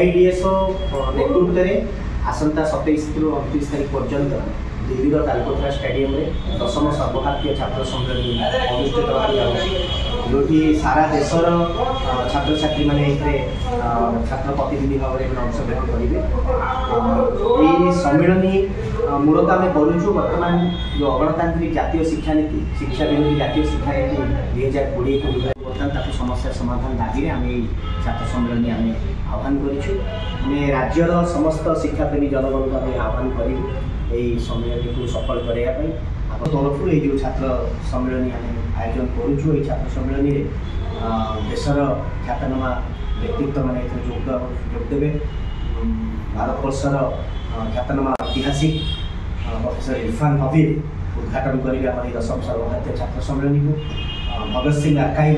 AIDSO नेतृत्व में आसंता 27 रु 29 तारीख पर्यंत दिल्ली तालकोटरा स्टेडियम में 10म सर्वभारतीय छात्र सम्मेलन अनुष्ठित होगा जो सारा देशर छात्र छात्री मैंने छात्र प्रतिनिधि भाव में अंशग्रहण करेंगे। यही सम्मेलनी मूलतः आम करुचु बर्तमान जो अगणतांत्रिक जातीय शिक्षा नीति शिक्षा विरोधी जातीय शिक्षा नीति 2020 को बर्तमान समस्या समाधान दाबी आम छात्र सम्मेलन आम आह्वान करें राज्यर समस्त शिक्षाप्रेमी जनगण को आह्वान करूँ यही सम्मेलन को सफल करने आप तरफ ये छात्र सम्मेलन आम आयोजन करुचु छात्र सम्मेलन में देशर ख्यातनामा व्यक्तित्व मैंने जोगदेवे भारतवर्षर ख्यातनामा ऐतिहासिक प्रोफेसर इरफान हबीब उद्घाटन करेंगे आम 10म सर्वभारतीय छात्र सम्मेलन को भगत सिंह आर्काइव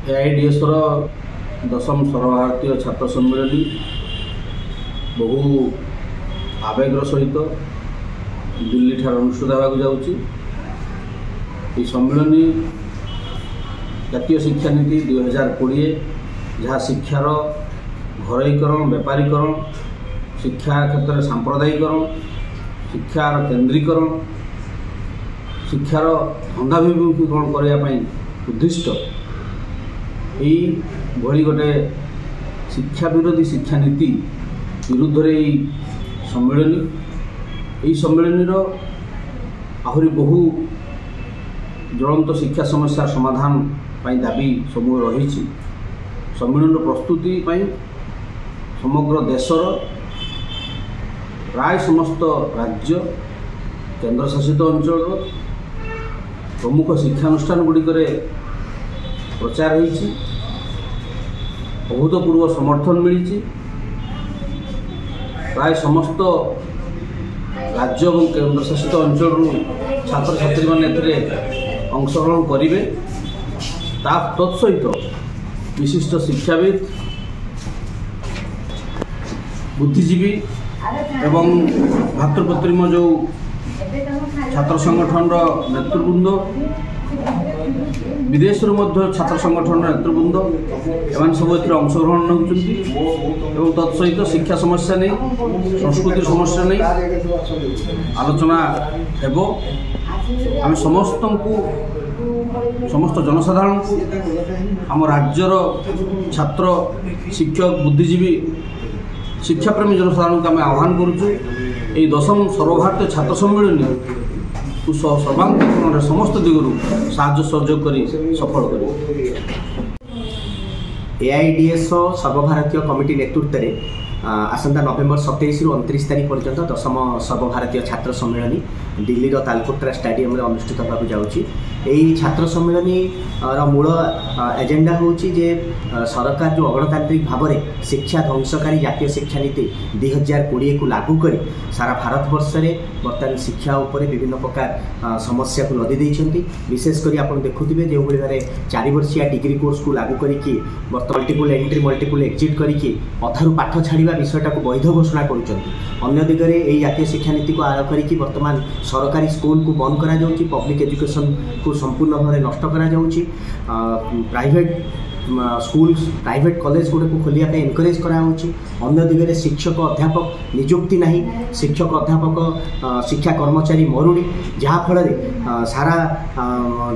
एआईडीएसओ 10म सर्वभारतीय छात्र सम्मेलन बहु आवेगर सहित दिल्ली ठार अनुष्ठित होगा जाऊँगी। सम्मेलन जातीय शिक्षा नीति 2020 जहाँ शिक्षार घरईकरण बेपारीकरण शिक्षा क्षेत्र में सांप्रदायिकरण शिक्षार केन्द्रीकरण शिक्षार धंदाभिमुखीकरण करने उद्दिष्ट यही भली गोटे शिक्षा विरोधी शिक्षा नीति विरुद्ध सम्मेलन आहरी बहु ज्वलंत शिक्षा समस्या समाधान दाबी समूह रही। सम्मेलन प्रस्तुति समग्र देशर प्राय समस्त राज्य केन्द्रशासित अंचल प्रमुख शिक्षानुष्ठान गुड़िक प्रचार होती अभूतपूर्व समर्थन मिली। प्राय समस्त राज्य और केन्द्रशासित अंचल छात्र छात्री मैंने अंशग्रहण करेंगे। तत्सहित विशिष्ट शिक्षाविद बुद्धिजीवी एवं भातृप्रतिम जो छात्र संगठन नेतृवृंद विदेश छात्र संगठन नेतृवृंद एम सब अंशग्रहण होती तत्सहित शिक्षा समस्या नहीं संस्कृति समस्या नहीं आलोचना हेबो। आम समस्त जनसाधारण को आम राज्यर छात्र शिक्षक बुद्धिजीवी शिक्षाप्रेमी जनसाधारण को आम आह्वान करुचु 10म सर्वभारतीय छात्र सम्मेलन सर्वांगीकरण समस्त दिगरू साहाय्य सहयोग कर सफल कर। एआईडीएसओ सर्वभारतीय कमिटी नेतृत्व में आसंता नवेम्बर 27 रु 29 तारीख पर्यंत 10म सर्वभारतीय छात्र सम्मेलन दिल्ली तालकोटरा स्टेडियम में अनुष्ठित होगा जाऊँगी। यही छात्र सम्मेलन मूल एजेंडा हूँ जे सरकार जो अगणतांत्रिक भाव में शिक्षा ध्वंसकारी जातीय शिक्षा नीति 2020 को लागू कर सारा भारतवर्ष में बर्तमान शिक्षा उपर विभिन्न प्रकार समस्या को लदी देइछंती। विशेषकर आप देखुवे जो भाई 4 वर्षिया डिग्री कोर्स को लागू करके बर्तमान मल्टीपल एंट्री मल्टीपल एक्जिट करके अधारू पाठ छाड़ा विषयटा को वैध घोषणा कर दिगरे यही जातीय शिक्षा नीति को आड़ करके बर्तमान सरकारी स्कूल को बंद करा जाउची पब्लिक एजुकेशन को संपूर्ण भाव नष्ट करा जाउची प्राइवेट स्कूल प्राइवेट कॉलेज गुड़ा को खोलिया एनकरेज करा दिगरे शिक्षक अध्यापक नियुक्ति नहीं शिक्षक अध्यापक शिक्षा कर्मचारी मरुड़ी जहाँफल सारा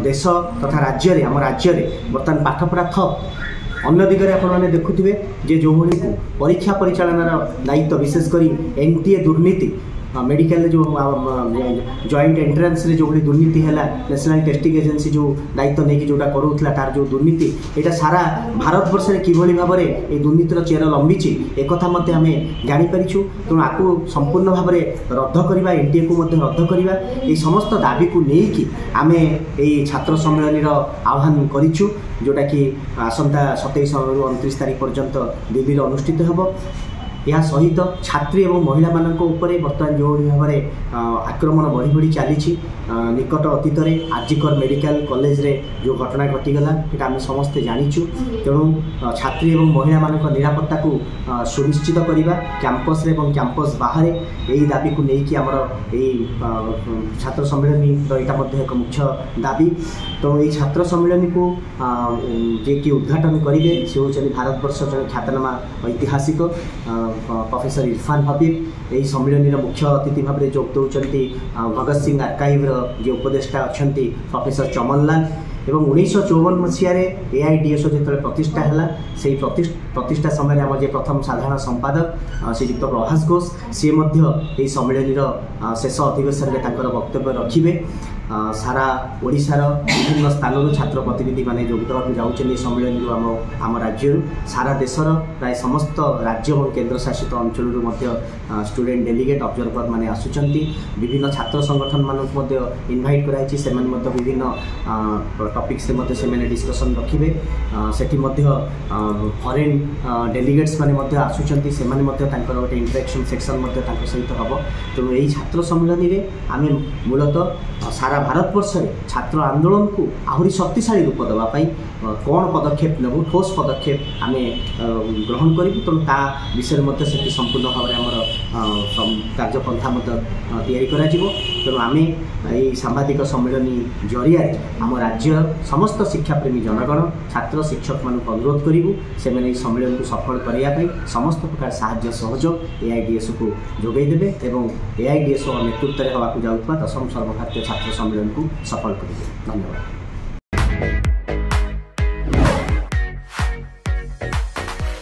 देश तथा राज्य आम राज्य बर्तमान पाठपढ़ा ठप अन्य दिगरे आपने देखुवे जे जो को परीक्षा परिचालनार दायित्व विशेषकर एनटीए दुर्नीति मेडिकल जो जॉइंट एंट्रेंस रे जो दुर्नीति है नेशनल टेस्टिंग एजेंसी जो दायित्व नहीं कि जोटा करूला तार जो दुर्नीति यहाँ सारा भारतवर्ष में किभली भाव में ये दुर्नीतिर चेर लंबी एक आम जापरिचु तेणु आपको संपूर्ण भाव में रद्द करवा एनटीए को रद्द करवा ये समस्त दाबी को लेकिन आम ये छात्र सम्मेलन आह्वान करूँ जोटा कि आसंता 27 रु 29 तारीख पर्यंत दिल्ली अनुष्ठित होब। या सहित छात्री और महिला मानक उपरे बर्तमान जो भाव में आक्रमण बढ़ी बढ़ी चली निकट अतीत में आरजीकर मेडिकल कॉलेज रे जो घटना घटीगला ये आम समस्ते जाचु। तेणु छात्री और महिला मानक निरापत्ता को सुनिश्चित करवा कैंपस रे और कैंपस बाहर यही दाबी को लेकिन आमर छात्र सम्मेलन यहाँ एक मुख्य दाबी। तो ये छात्र सम्मेलन को जे कि उद्घाटन करेंगे से हूँ भारत वर्ष जन ख्यातनामा ऐतिहासिक प्रोफेसर इरफान हबीब। यही सम्मेलन मुख्य अतिथि भाव में जोग दौरान भगत सिंह आर्काइव्र जो उपदेष्टा अच्छा प्रोफेसर चमन लाल एवं 1954 मसीह AIDSO जो प्रतिष्ठा है से प्रतिष्ठा समय आम जे प्रथम साधारण संपादक श्रीजुक्त प्रभास घोष सी सम्मेलन शेष अधिवेशन में वक्तव्य रखिए। सारा ओडिशार विभिन्न स्थानों छात्र प्रतिनिधि माने जोगदेवाक जाऊँ सम्मेलन आम राज्य सारा देशर प्राय समस्त राज्य और केन्द्र शासित अंचल स्टूडेंट डेलीगेट ऑब्जर्वर माने आसुचंती। विभिन्न छात्र संगठन मानक इनवाइट कराई से विभिन्न टॉपिक्स से डिस्कशन रखिए। सेठी फॉरेन डेलीगेट्स माने आसुचंती से गोटे इंटरेक्शन सेक्शन सहित हम। तेणु यही छात्र सम्मेलन में आम मूलतः सारा भारत वर्ष में छात्र आंदोलन को आहरी शक्तिशाली रूप देवाई कौन पदक्षेप नेबू ठोस पदक्षेप आम ग्रहण करूँ। तेणु ता विषय में से संपूर्ण भाव में कार्यपंथा तेणु आम ये सांबादिक सम्मेलन जरिया आम राज्य समस्त शिक्षाप्रेमी जनगण छात्र शिक्षक मान अनुरोध करूँ से सम्मेलन को सफल करने समस्त प्रकार साहाय्य सहयोग AIDSO को जोगेदेवे और AIDSO नेतृत्व में होगा जाऊँ 10th सर्वभारतीय छात्र सम्मेलन को सफल करेंगे। धन्यवाद।